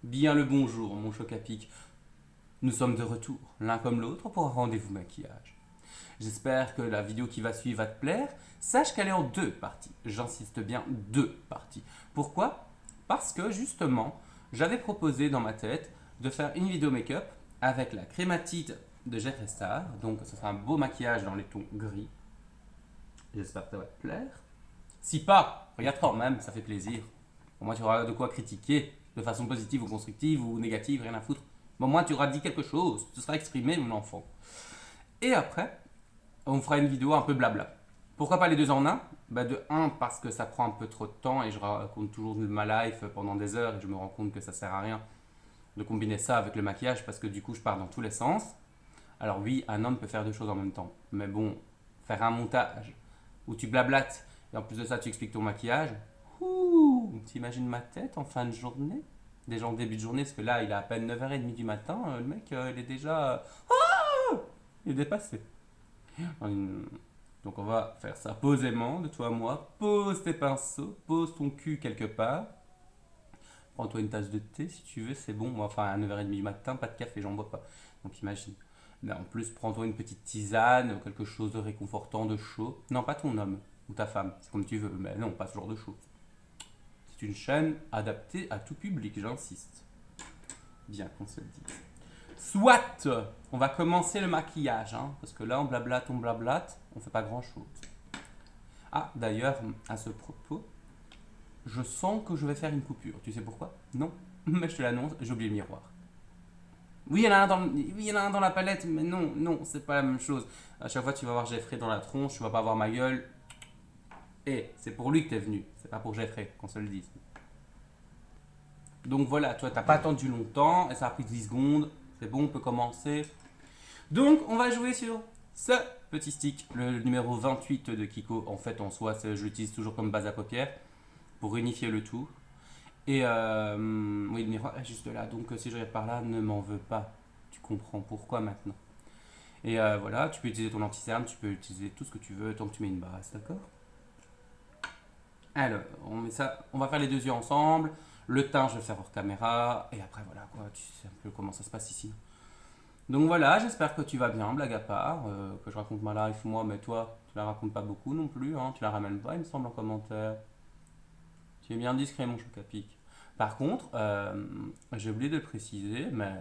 Bien le bonjour, mon choc à pic. Nous sommes de retour, l'un comme l'autre, pour un rendez-vous maquillage. J'espère que la vidéo qui va suivre va te plaire. Sache qu'elle est en deux parties. J'insiste bien, deux parties. Pourquoi? Parce que justement, j'avais proposé dans ma tête de faire une vidéo make-up avec la crématite de Jeffree Star. Donc ce sera un beau maquillage dans les tons gris. J'espère que ça va te plaire. Si pas, regarde quand même, ça fait plaisir. Au moins tu auras de quoi critiquer, de façon positive ou constructive ou négative, rien à foutre. Mais au moins tu auras dit quelque chose, tu seras exprimé, mon enfant. Et après, on fera une vidéo un peu blabla. Pourquoi pas les deux en un? De un, parce que ça prend un peu trop de temps et je raconte toujours de ma life pendant des heures et je me rends compte que ça sert à rien de combiner ça avec le maquillage parce que du coup je pars dans tous les sens. Alors oui, un homme peut faire deux choses en même temps. Mais bon, faire un montage où tu blablates et en plus de ça tu expliques ton maquillage, ouh, t'imagines ma tête en fin de journée? Déjà en début de journée, parce que là il est à peine 9h30 du matin, le mec il est déjà... il est dépassé. Donc on va faire ça posément, de toi à moi. Pose tes pinceaux, pose ton cul quelque part. Prends-toi une tasse de thé si tu veux, c'est bon. Moi, enfin, à 9h30 du matin, pas de café, j'en bois pas. Donc imagine. Mais en plus, prends-toi une petite tisane, ou quelque chose de réconfortant, de chaud. Non, pas ton homme ou ta femme, c'est comme tu veux. Mais non, pas ce genre de choses. C'est une chaîne adaptée à tout public, j'insiste. Bien qu'on se le dise. Soit, on va commencer le maquillage, hein, parce que là, on blablate, on fait pas grand-chose. Ah, d'ailleurs, à ce propos, je sens que je vais faire une coupure. Tu sais pourquoi? Non, mais je te l'annonce, j'ai oublié le miroir. Oui, il y en a un dans la palette, mais non, non, c'est pas la même chose. À chaque fois, tu vas voir Jeffrey dans la tronche, tu vas pas voir ma gueule. Et c'est pour lui que t'es venu, c'est pas pour Jeffrey, qu'on se le dise. Donc voilà, toi, t'as pas attendu longtemps, et ça a pris 10 secondes. C'est bon, on peut commencer. Donc, on va jouer sur ce petit stick, le numéro 28 de Kiko. En fait, en soi, je l'utilise toujours comme base à paupières pour unifier le tout. Et oui, le miroir est juste là. Donc, si je regarde par là, ne m'en veux pas. Tu comprends pourquoi maintenant. Et voilà, tu peux utiliser ton anti-cerne, tu peux utiliser tout ce que tu veux tant que tu mets une base, d'accord? Alors, on met ça, on va faire les deux yeux ensemble. Le teint, je vais le faire hors caméra. Et après, voilà quoi, tu sais un peu comment ça se passe ici. Donc voilà, j'espère que tu vas bien, blague à part. Que je raconte ma life moi, mais toi, tu la racontes pas beaucoup non plus, hein, tu la ramènes pas, il me semble, en commentaire. Tu es bien discret, mon choc à pic. Par contre, j'ai oublié de le préciser, mais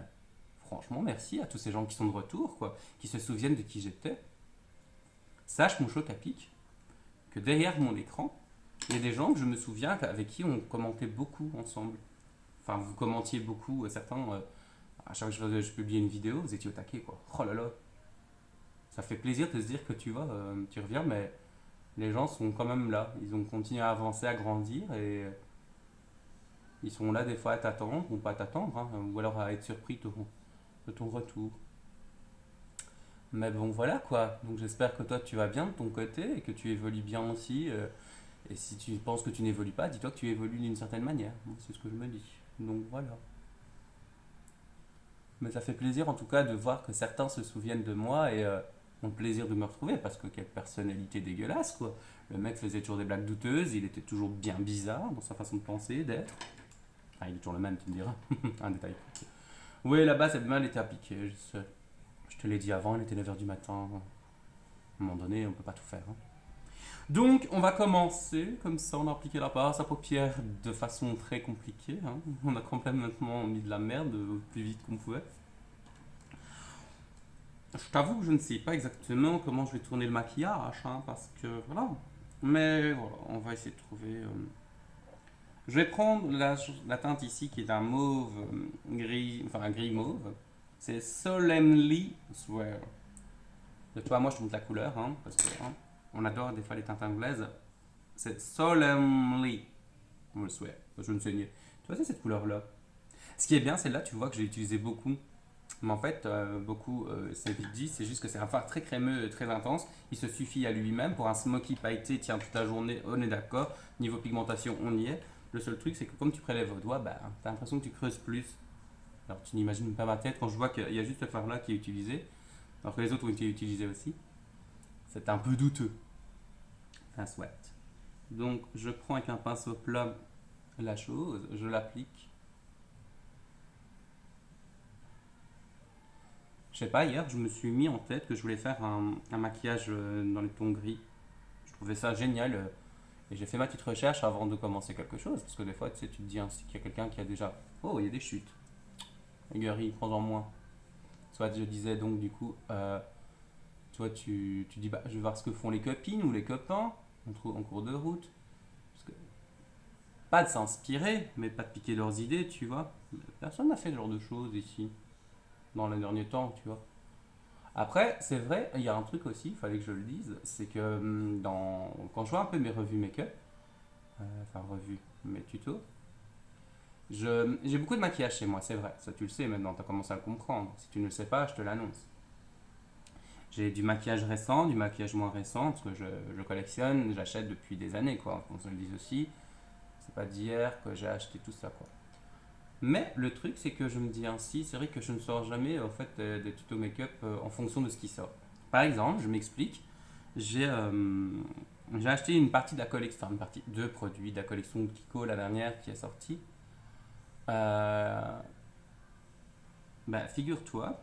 franchement, merci à tous ces gens qui sont de retour, quoi, qui se souviennent de qui j'étais. Sache, mon choc à pic, que derrière mon écran, il y a des gens que je me souviens avec qui on commentait beaucoup ensemble. Enfin, vous commentiez beaucoup, certains, à chaque fois que je publiais une vidéo, vous étiez au taquet, quoi. Oh là là, ça fait plaisir de se dire que tu vois, tu reviens, mais les gens sont quand même là. Ils ont continué à avancer, à grandir et ils sont là des fois à t'attendre ou pas à t'attendre, hein, ou alors à être surpris de ton retour. Mais bon, voilà quoi. Donc j'espère que toi tu vas bien de ton côté et que tu évolues bien aussi. Et si tu penses que tu n'évolues pas, dis-toi que tu évolues d'une certaine manière. C'est ce que je me dis. Donc voilà. Mais ça fait plaisir en tout cas de voir que certains se souviennent de moi et ont le plaisir de me retrouver parce que quelle personnalité dégueulasse quoi. Le mec faisait toujours des blagues douteuses, il était toujours bien bizarre dans sa façon de penser, d'être. Ah, il est toujours le même, tu me diras. Un détail. Oui, là-bas, cette main, elle était appliquée. Je te l'ai dit avant, il était 9h du matin. À un moment donné, on peut pas tout faire, hein. Donc, on va commencer. Comme ça, on a appliqué la base à paupières de façon très compliquée, hein. On a complètement mis de la merde le plus vite qu'on pouvait. Je t'avoue que je ne sais pas exactement comment je vais tourner le maquillage, hein, parce que voilà. Mais voilà, on va essayer de trouver. Je vais prendre la teinte ici qui est un mauve gris, enfin un gris mauve. C'est Solemnly Swear. De toi, moi je te montre la couleur, hein, parce que hein, on adore des fois les teintes anglaises. C'est Solemnly Swear. Je ne sais ni. Tu vois, c'est cette couleur-là. Ce qui est bien, celle-là, tu vois que j'ai utilisé beaucoup. Mais en fait, beaucoup, c'est vite dit, c'est juste que c'est un fard très crémeux, très intense. Il se suffit à lui-même. Pour un smoky pailleté, tiens, toute la journée, on est d'accord. Niveau pigmentation, on y est. Le seul truc, c'est que comme tu prélèves au doigt, bah, t'as l'impression que tu creuses plus. Alors tu n'imagines pas ma tête quand je vois qu'il y a juste ce fard-là qui est utilisé, alors que les autres ont été utilisés aussi. C'est un peu douteux. Un sweat. Donc je prends avec un pinceau plat la chose, je l'applique. Je sais pas, hier, je me suis mis en tête que je voulais faire un maquillage dans les tons gris. Je trouvais ça génial. Et j'ai fait ma petite recherche avant de commencer quelque chose. Parce que des fois, tu sais, tu te dis ainsi qu'il y a quelqu'un qui a déjà. Oh, il y a des chutes. Aiguerie, prends-en moins. Soit je disais donc, du coup, toi, tu dis, bah, je vais voir ce que font les copines ou les copains en cours de route. Parce que, pas de s'inspirer, mais pas de piquer leurs idées, tu vois. Personne n'a fait ce genre de choses ici, dans les derniers temps, tu vois. Après, c'est vrai, il y a un truc aussi, il fallait que je le dise, c'est que quand je vois un peu mes revues make-up, enfin revues, mes tutos, j'ai beaucoup de maquillage chez moi, c'est vrai, ça tu le sais maintenant, tu as commencé à le comprendre. Si tu ne le sais pas, je te l'annonce. J'ai du maquillage récent, du maquillage moins récent, parce que je collectionne, j'achète depuis des années, quoi, qu'on se le dise aussi. C'est pas d'hier que j'ai acheté tout ça, quoi. Mais le truc, c'est que je me dis ainsi, c'est vrai que je ne sors jamais en fait des tutos make-up en fonction de ce qui sort. Par exemple, je m'explique, j'ai j'ai acheté une partie de la collection, enfin une partie, deux produits de la collection Kiko, la dernière qui est sortie. Euh, bah, figure-toi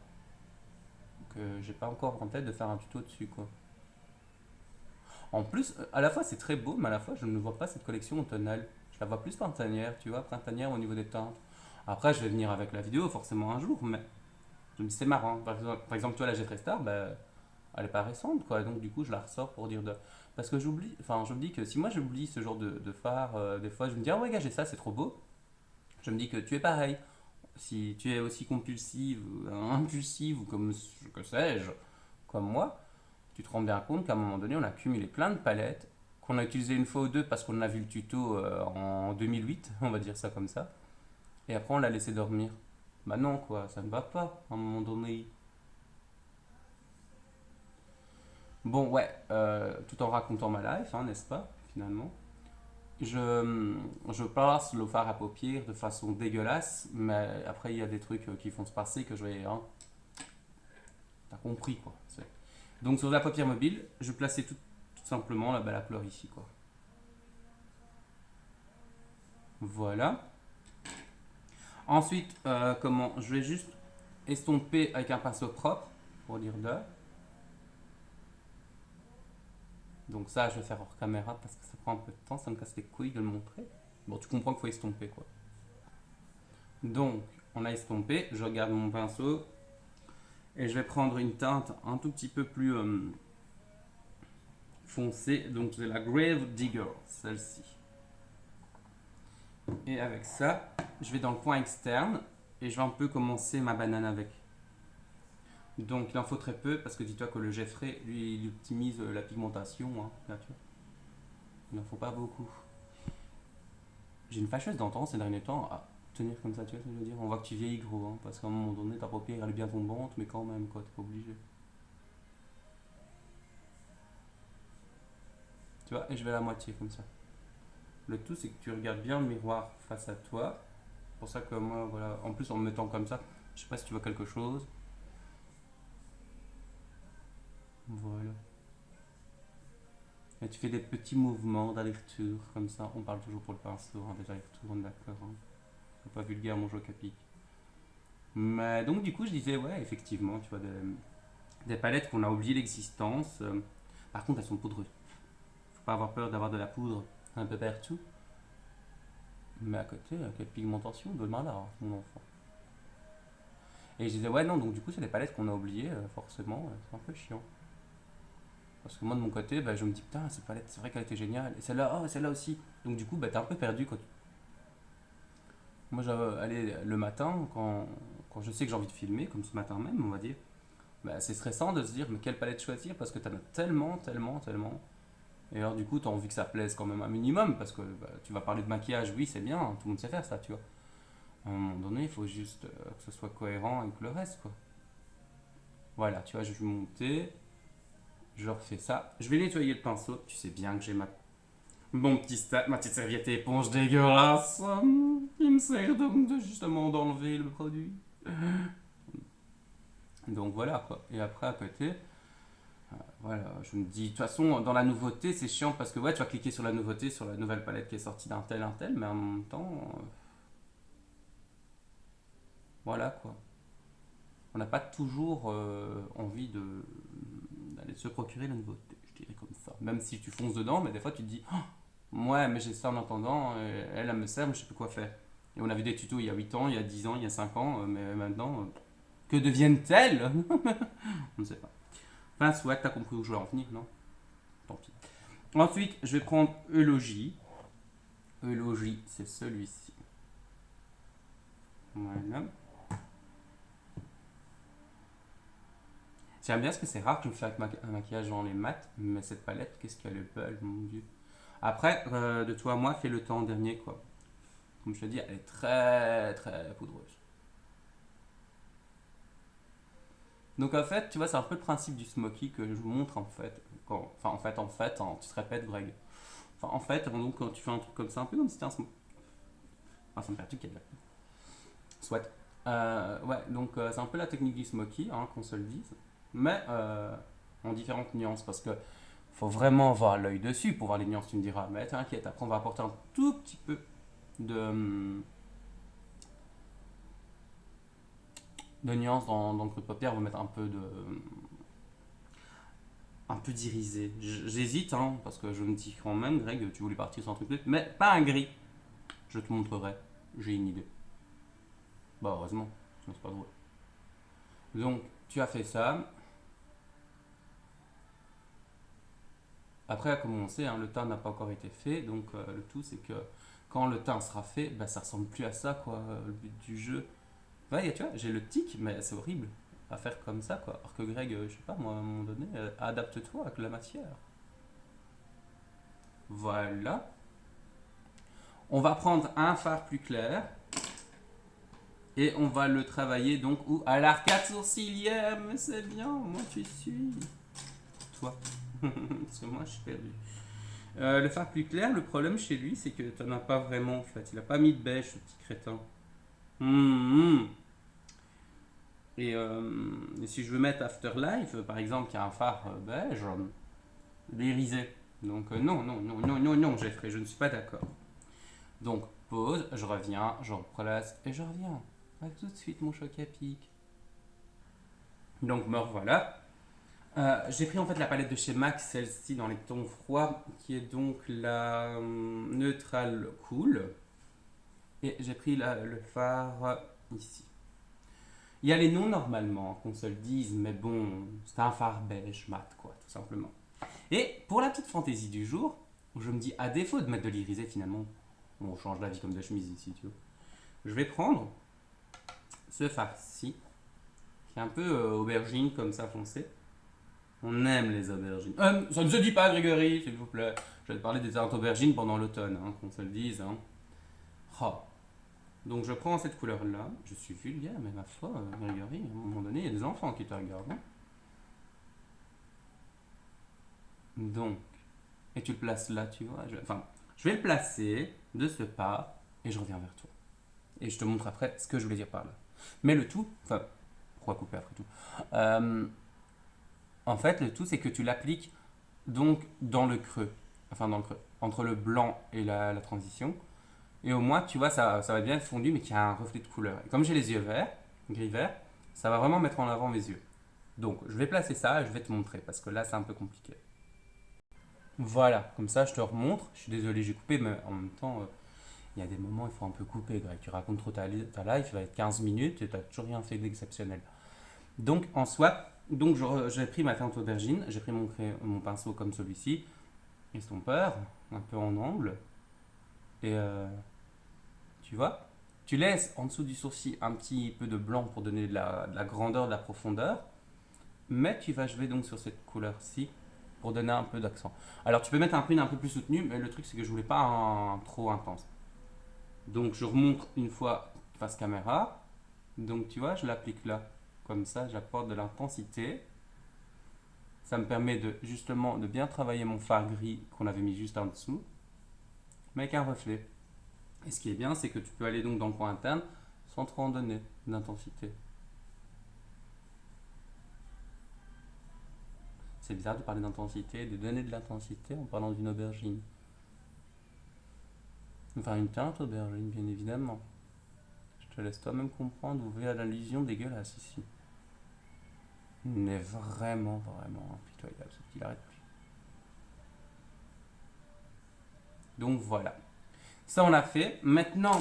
que j'ai pas encore en tête de faire un tuto dessus, quoi. En plus, à la fois c'est très beau, mais à la fois je ne vois pas cette collection en tonal. Je la vois plus printanière, tu vois, printanière au niveau des teintes. Après, je vais venir avec la vidéo forcément un jour, mais je me dis c'est marrant. Par exemple, toi, la Jeffree Star, bah, elle est pas récente, quoi. Donc, du coup, je la ressors pour dire de. Parce que j'oublie, enfin, je me dis que si moi j'oublie ce genre de phare, des fois, je me dis, ah ouais, gars, j'ai ça, c'est trop beau. Je me dis que tu es pareil. Si tu es aussi compulsive, impulsive, ou comme, que sais-je, comme moi, tu te rends bien compte qu'à un moment donné, on a cumulé plein de palettes, qu'on a utilisé une fois ou deux parce qu'on a vu le tuto en 2008, on va dire ça comme ça, et après on l'a laissé dormir. Bah non, quoi, ça ne va pas, à un moment donné. Bon, ouais, tout en racontant ma life, hein, n'est-ce pas, finalement. Je place le fard à paupières de façon dégueulasse, mais après il y a des trucs qui font se passer que je vais. Hein, t'as compris, quoi. Donc sur la paupière mobile, je plaçais tout simplement la couleur ici, quoi. Voilà. Ensuite, comment je vais juste estomper avec un pinceau propre, pour dire de. Donc ça, je vais faire hors caméra parce que ça prend un peu de temps, ça me casse les couilles de le montrer. Bon, tu comprends qu'il faut estomper, quoi. Donc, on a estompé, je regarde mon pinceau et je vais prendre une teinte un tout petit peu plus foncée. Donc, c'est la Grave Digger, celle-ci. Et avec ça, je vais dans le coin externe et je vais un peu commencer ma banane avec. Donc il en faut très peu parce que dis-toi que le jet frais, lui, il optimise la pigmentation. Hein, bien sûr. Il n'en faut pas beaucoup. J'ai une fâcheuse d'entendre ces derniers temps à tenir comme ça, tu vois ce que je veux dire. On voit que tu vieillis gros, hein, parce qu'à un moment donné, ta paupière elle est bien tombante, mais quand même, quoi, t'es pas obligé. Tu vois, et je vais à la moitié comme ça. Le tout, c'est que tu regardes bien le miroir face à toi. C'est pour ça que moi, voilà, en plus en me mettant comme ça, je sais pas si tu vois quelque chose. Voilà. Et tu fais des petits mouvements d'aller-retour, comme ça. On parle toujours pour le pinceau, hein, des allers-retours, on est d'accord. Hein. C'est pas vulgaire mon jeu capique. Mais donc du coup je disais ouais effectivement tu vois des palettes qu'on a oublié l'existence. Par contre elles sont poudreuses. Faut pas avoir peur d'avoir de la poudre un peu partout. Mais à côté quelle pigmentation de malin mon enfant. Et je disais ouais non donc du coup c'est des palettes qu'on a oubliées forcément c'est un peu chiant. Parce que moi de mon côté bah, je me dis putain cette palette c'est vrai qu'elle était géniale et celle-là oh celle-là aussi. Donc du coup bah t'es un peu perdu quand moi j'allais aller le matin quand je sais que j'ai envie de filmer comme ce matin même on va dire. Bah, c'est stressant de se dire mais quelle palette choisir parce que t'en as tellement, tellement, tellement. Et alors du coup t'as envie que ça plaise quand même un minimum parce que bah, tu vas parler de maquillage, oui c'est bien, tout le monde sait faire ça, tu vois. À un moment donné il faut juste que ce soit cohérent avec le reste quoi. Voilà, tu vois, je vais monter, je refais ça. Je vais nettoyer le pinceau, tu sais bien que j'ai ma petite serviette éponge dégueulasse qui me sert donc de justement d'enlever le produit. Donc voilà quoi. Et après à côté, voilà, je me dis, de toute façon, dans la nouveauté, c'est chiant parce que ouais, tu vas cliquer sur la nouveauté, sur la nouvelle palette qui est sortie d'un tel, mais en même temps, voilà quoi. on n'a pas toujours envie d'aller se procurer la nouveauté, je dirais comme ça. Même si tu fonces dedans, mais des fois tu te dis, oh, ouais, mais j'ai ça en attendant, et elle me sert, mais je sais plus quoi faire. Et on a vu des tutos il y a 8 ans, il y a 10 ans, il y a 5 ans, mais maintenant, que deviennent-elles? On ne sait pas. Enfin, soit, t'as compris où je veux en venir, non? Tant pis. Ensuite, je vais prendre Eulogie. Eulogie, c'est celui-ci. Voilà. J'aime bien parce que c'est rare que je me fais avec un maquillage dans les maths, mais cette palette, qu'est-ce qu'elle est belle, mon dieu. Après, de toi à moi, fais le temps en dernier, quoi. Comme je te dis, elle est très très poudreuse. Donc en fait, tu vois, c'est un peu le principe du smoky que je vous montre en fait. Tu te répètes, Greg. Enfin, en fait, donc, quand tu fais un truc comme ça, un peu comme si c'était un smoky. Enfin, ça me fait un truc qui est là. Soit. Ouais, donc c'est un peu la technique du smoky, hein, qu'on se le dise. Mais en différentes nuances, parce que faut vraiment avoir l'œil dessus pour voir les nuances, tu me diras. Mais t'inquiète, après on va apporter un tout petit peu de nuances dans le creux de paupière, on va mettre un peu d'irisé. J'hésite, hein, parce que je me dis quand même, Greg, tu voulais partir sur un truc plus, mais pas un gris. Je te montrerai, j'ai une idée. Bah heureusement, sinon c'est pas drôle. Donc tu as fait ça. Après, comme on sait, hein, le teint n'a pas encore été fait, donc le tout c'est que quand le teint sera fait, bah, ça ressemble plus à ça, quoi, le but du jeu. Ouais, tu vois, j'ai le tic, mais c'est horrible à faire comme ça, quoi. Alors que Greg, je sais pas, moi, à un moment donné, adapte-toi avec la matière. Voilà. On va prendre un fard plus clair et on va le travailler donc où à l'arcade sourcilière, mais c'est bien, moi tu suis. Toi. Parce que moi je suis perdu. Le fard plus clair, le problème chez lui, c'est que t'en as pas vraiment en fait. Il a pas mis de beige, ce petit crétin. Hum, hum. Et si je veux mettre Afterlife, par exemple, qui a un phare beige, l'irisé. Donc non, non, non, non, non, non, Jeffrey, je ne suis pas d'accord. Donc pause, je reviens, je replace et je reviens. À tout de suite, mon choc à pic. Donc me revoilà. J'ai pris en fait la palette de chez MAC, celle-ci dans les tons froids, qui est donc la Neutral Cool. Et j'ai pris le fard ici. Il y a les noms normalement, qu'on se le dise, mais bon, c'est un fard beige mat, quoi, tout simplement. Et pour la petite fantaisie du jour, je me dis, à défaut de mettre de l'irisé finalement, on change la vie comme de chemise ici, tu vois. Je vais prendre ce fard-ci, qui est un peu aubergine comme ça foncé. On aime les aubergines. Ça ne se dit pas, Grégory, s'il vous plaît. Je vais te parler des teintes aubergines pendant l'automne, hein, qu'on se le dise. Hein. Oh. Donc je prends cette couleur-là. Je suis vulgaire, mais ma foi, Grégory, à un moment donné, il y a des enfants qui te regardent. Hein. Donc, et tu le places là, tu vois. Je vais le placer de ce pas et je reviens vers toi. Et je te montre après ce que je voulais dire par là. Mais le tout, enfin, pourquoi couper après tout En fait, le tout, c'est que tu l'appliques donc dans le creux. Enfin, dans le creux. Entre le blanc et la transition. Et au moins, tu vois, ça va bien être fondu, mais qu'il y a un reflet de couleur. Et comme j'ai les yeux verts, gris-vert, ça va vraiment mettre en avant mes yeux. Donc, je vais placer ça et je vais te montrer, parce que là, c'est un peu compliqué. Voilà, comme ça, je te remontre. Je suis désolé, j'ai coupé, mais en même temps, il y a des moments, il faut un peu couper, Greg. Tu racontes trop ta life, il va être 15 minutes et tu n'as toujours rien fait d'exceptionnel. Donc, en soi, donc j'ai pris ma teinte aubergine, j'ai pris mon pinceau comme celui-ci, estompeur, un peu en angle, et tu vois, tu laisses en dessous du sourcil un petit peu de blanc pour donner de la grandeur, de la profondeur, mais tu vas jouer donc sur cette couleur-ci pour donner un peu d'accent. Alors tu peux mettre un prune un peu plus soutenu, mais le truc c'est que je voulais pas un trop intense. Donc je remonte une fois face caméra, donc tu vois, je l'applique là, comme ça j'apporte de l'intensité. Ça me permet de justement de bien travailler mon fard gris qu'on avait mis juste en dessous, mais avec un reflet. Et ce qui est bien, c'est que tu peux aller donc dans le coin interne sans trop en donner d'intensité. C'est bizarre de parler d'intensité, de donner de l'intensité en parlant d'une aubergine. Enfin, une teinte aubergine, bien évidemment. Je te laisse toi-même comprendre ou voir l'allusion dégueulasse ici. n'est vraiment, vraiment impitoyable, ce qu'il arrête plus. Donc voilà. Ça, on a fait. Maintenant,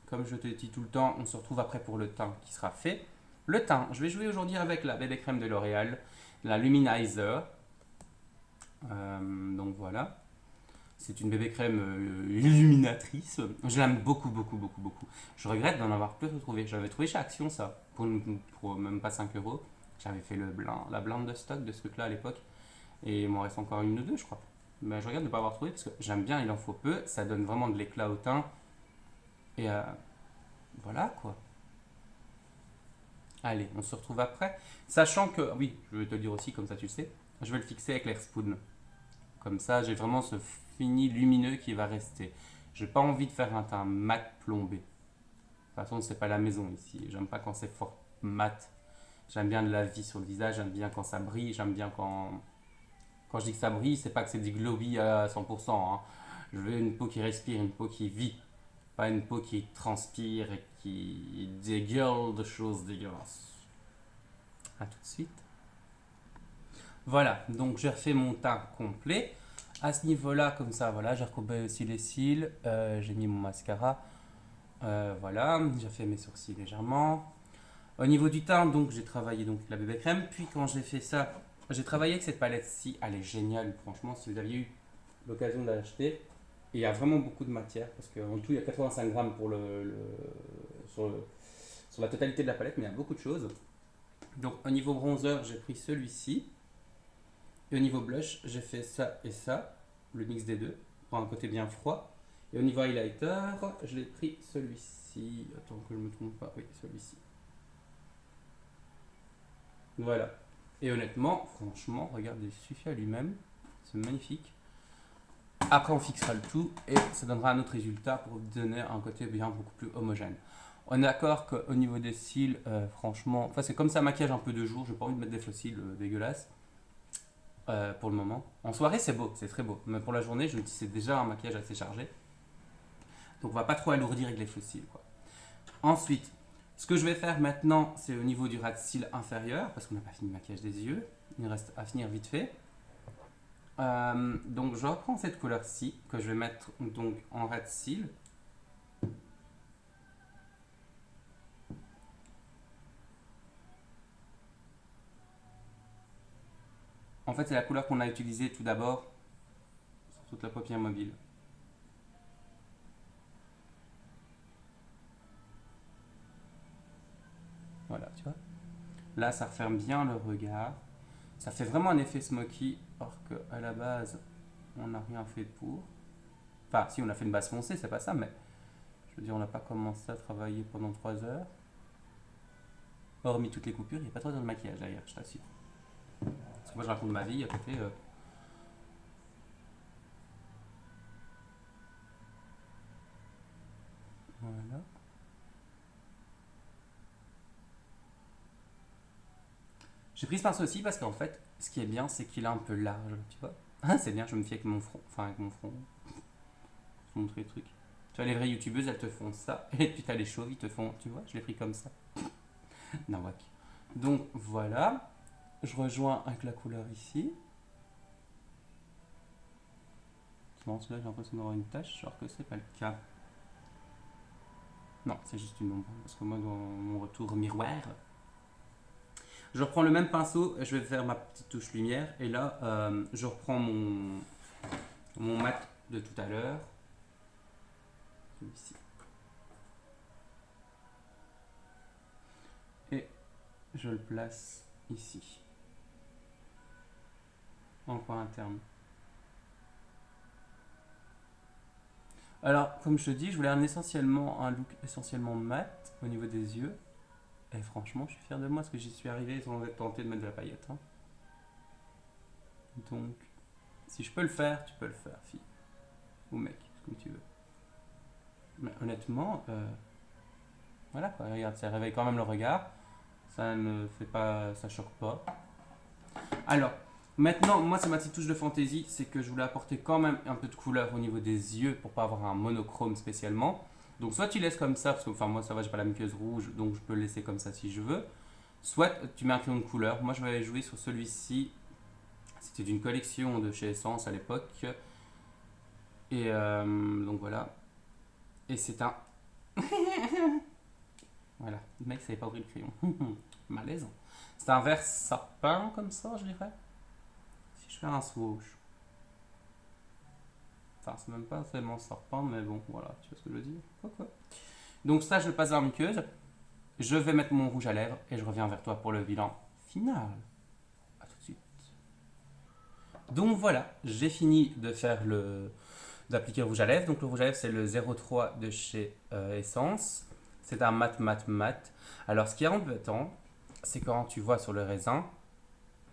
comme je te dis tout le temps, on se retrouve après pour le teint qui sera fait. Le teint, je vais jouer aujourd'hui avec la bébé crème de L'Oréal, la Luminizer. Donc voilà. C'est une bébé crème illuminatrice. Je l'aime beaucoup, beaucoup, beaucoup, beaucoup. Je regrette d'en avoir plus retrouvé. J'avais trouvé chez Action ça, pour même pas 5 euros. J'avais fait la blinde de stock de ce truc-là à l'époque. Et il m'en reste encore une ou deux, je crois. Mais je regrette de ne pas avoir trouvé parce que j'aime bien, il en faut peu. Ça donne vraiment de l'éclat au teint. Et voilà quoi. Allez, on se retrouve après. Sachant que, oui, je vais te le dire aussi, comme ça tu le sais, je vais le fixer avec l'air spoon. Comme ça, j'ai vraiment ce fini lumineux qui va rester. J'ai pas envie de faire un teint mat plombé. De toute façon, c'est pas la maison ici. J'aime pas quand c'est fort mat. J'aime bien de la vie sur le visage, j'aime bien quand ça brille, j'aime bien quand... Quand je dis que ça brille, c'est pas que c'est du glowy à 100%. Hein. Je veux une peau qui respire, une peau qui vit. Pas une peau qui transpire et qui dégueule de choses dégueulasses. A tout de suite. Voilà, donc j'ai refait mon teint complet. À ce niveau-là, comme ça, voilà, j'ai recourbé aussi les cils, j'ai mis mon mascara, voilà, j'ai fait mes sourcils légèrement. Au niveau du teint, donc j'ai travaillé donc la bébé crème, puis quand j'ai fait ça, j'ai travaillé avec cette palette-ci, elle est géniale, franchement, si vous aviez eu l'occasion de l'acheter, et il y a vraiment beaucoup de matière, parce qu'en tout il y a 85 grammes pour sur la totalité de la palette, mais il y a beaucoup de choses. Donc au niveau bronzer, j'ai pris celui-ci. Et au niveau blush, j'ai fait ça et ça, le mix des deux, pour un côté bien froid. Et au niveau highlighter, je l'ai pris celui-ci. Attends que je ne me trompe pas, oui, celui-ci. Voilà. Et honnêtement, franchement, regardez, il suffit à lui-même. C'est magnifique. Après, on fixera le tout et ça donnera un autre résultat pour vous donner un côté bien beaucoup plus homogène. On est d'accord qu'au niveau des cils, franchement, enfin c'est comme ça maquillage un peu de jour, j'ai pas envie de mettre des faux cils dégueulasses. Pour le moment. En soirée, c'est beau, c'est très beau. Mais pour la journée, je me dis c'est déjà un maquillage assez chargé. Donc on va pas trop alourdir avec les fossiles, quoi. Ensuite, ce que je vais faire maintenant, c'est au niveau du ras de cils inférieur, parce qu'on n'a pas fini le maquillage des yeux. Il reste à finir vite fait. Donc je reprends cette couleur-ci, que je vais mettre donc en ras de cils. En fait, c'est la couleur qu'on a utilisée tout d'abord sur toute la paupière mobile. Voilà, tu vois. Là, ça referme bien le regard. Ça fait vraiment un effet smoky, or qu'à la base, on n'a rien fait pour. Enfin, si, on a fait une base foncée, c'est pas ça, mais je veux dire, on n'a pas commencé à travailler pendant 3 heures. Hormis toutes les coupures, il n'y a pas 3 heures de maquillage d'ailleurs, je t'assure. Parce que moi, je raconte ma vie à côté. Voilà. J'ai pris ce pinceau aussi parce qu'en fait, ce qui est bien, c'est qu'il est un peu large, tu vois. Ah, c'est bien, je me fie avec mon front. Enfin, avec mon front. Je te montrer le truc. Tu vois, les vraies youtubeuses, elles te font ça. Et puis t'as les chauves, ils te font. Tu vois, je l'ai pris comme ça. Nawak. Donc voilà. Je rejoins avec la couleur ici. Bon, là, j'ai l'impression d'avoir une tache, alors que c'est pas le cas. Non, c'est juste une ombre. Parce que moi, dans mon retour miroir, je reprends le même pinceau, je vais faire ma petite touche lumière. Et là, je reprends mon mat de tout à l'heure. Celui-ci. Et je le place ici. En coin interne. Alors, comme je te dis, je voulais un look essentiellement mat au niveau des yeux. Et franchement, je suis fier de moi parce que j'y suis arrivé sans être tenté de mettre de la paillette. Hein. Donc, si je peux le faire, tu peux le faire, fille. Ou mec, comme tu veux. Mais honnêtement, voilà quoi, regarde, ça réveille quand même le regard. Ça ne fait pas, ça choque pas. Alors, maintenant, moi, c'est ma petite touche de fantaisie, c'est que je voulais apporter quand même un peu de couleur au niveau des yeux pour pas avoir un monochrome spécialement. Donc, soit tu laisses comme ça, parce que enfin, moi, ça va, j'ai pas la muqueuse rouge, donc je peux le laisser comme ça si je veux. Soit tu mets un crayon de couleur. Moi, je vais jouer sur celui-ci. C'était d'une collection de chez Essence à l'époque. Et donc voilà. Et c'est un... Voilà, le mec savait pas ouvrir le crayon. Malaisant. C'est un vert sapin comme ça, je dirais. Si je fais un swoosh. Enfin, c'est même pas tellement sapin, mais bon, voilà, tu vois ce que je veux dire. Quoi. Donc ça, je le passe dans la muqueuse. Je vais mettre mon rouge à lèvres et je reviens vers toi pour le bilan final. A tout de suite. Donc voilà, j'ai fini de faire d'appliquer le rouge à lèvres. Donc le rouge à lèvres, c'est le 03 de chez Essence. C'est un mat. Alors ce qui est embêtant, c'est quand tu vois sur le raisin,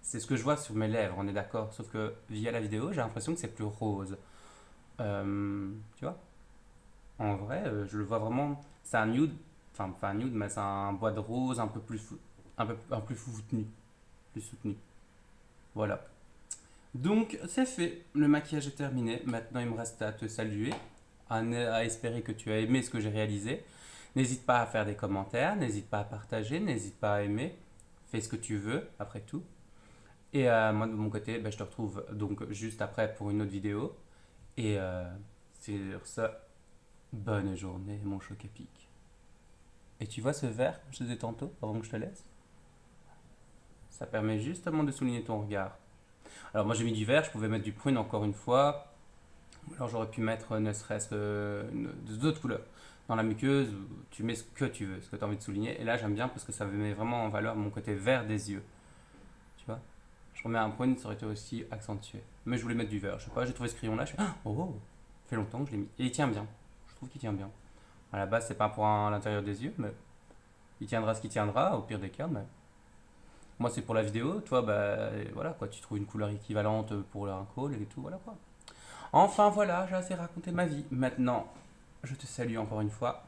c'est ce que je vois sur mes lèvres, on est d'accord. Sauf que via la vidéo, j'ai l'impression que c'est plus rose. Tu vois? En vrai, je le vois vraiment. C'est un nude, enfin pas un nude, mais c'est un bois de rose un peu plus, un plus soutenu, plus soutenu. Voilà. Donc c'est fait, le maquillage est terminé. Maintenant, il me reste à te saluer, à espérer que tu as aimé ce que j'ai réalisé. N'hésite pas à faire des commentaires, n'hésite pas à partager, n'hésite pas à aimer. Fais ce que tu veux, après tout. Et moi, de mon côté, ben, je te retrouve donc juste après pour une autre vidéo. Et sur ça, bonne journée, mon choc à pic. Et tu vois ce verre que je te disais tantôt, avant que je te laisse? Ça permet justement de souligner ton regard. Alors moi j'ai mis du vert, je pouvais mettre du prune encore une fois. Alors j'aurais pu mettre ne serait-ce d'autres couleurs. Dans la muqueuse, tu mets ce que tu veux, ce que tu as envie de souligner. Et là j'aime bien parce que ça met vraiment en valeur mon côté vert des yeux. Tu vois? Je remets un prune, ça aurait été aussi accentué. Mais je voulais mettre du vert. Je sais pas, j'ai trouvé ce crayon là, je fais oh, ça fait longtemps que je l'ai mis. Et il tient bien. Je trouve qu'il tient bien. À la base c'est pas pour l'intérieur des yeux, mais il tiendra ce qu'il tiendra, au pire des cas. Mais moi c'est pour la vidéo, toi bah voilà quoi, tu trouves une couleur équivalente pour un call et tout, voilà quoi. Enfin voilà, j'ai assez raconté ma vie. Maintenant, je te salue encore une fois.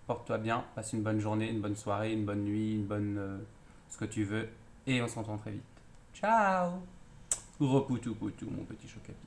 Porte-toi bien, passe une bonne journée, une bonne soirée, une bonne nuit, une bonne ce que tu veux. Et on s'entend très vite. Ciao. Repoutou poutou mon petit chocapi.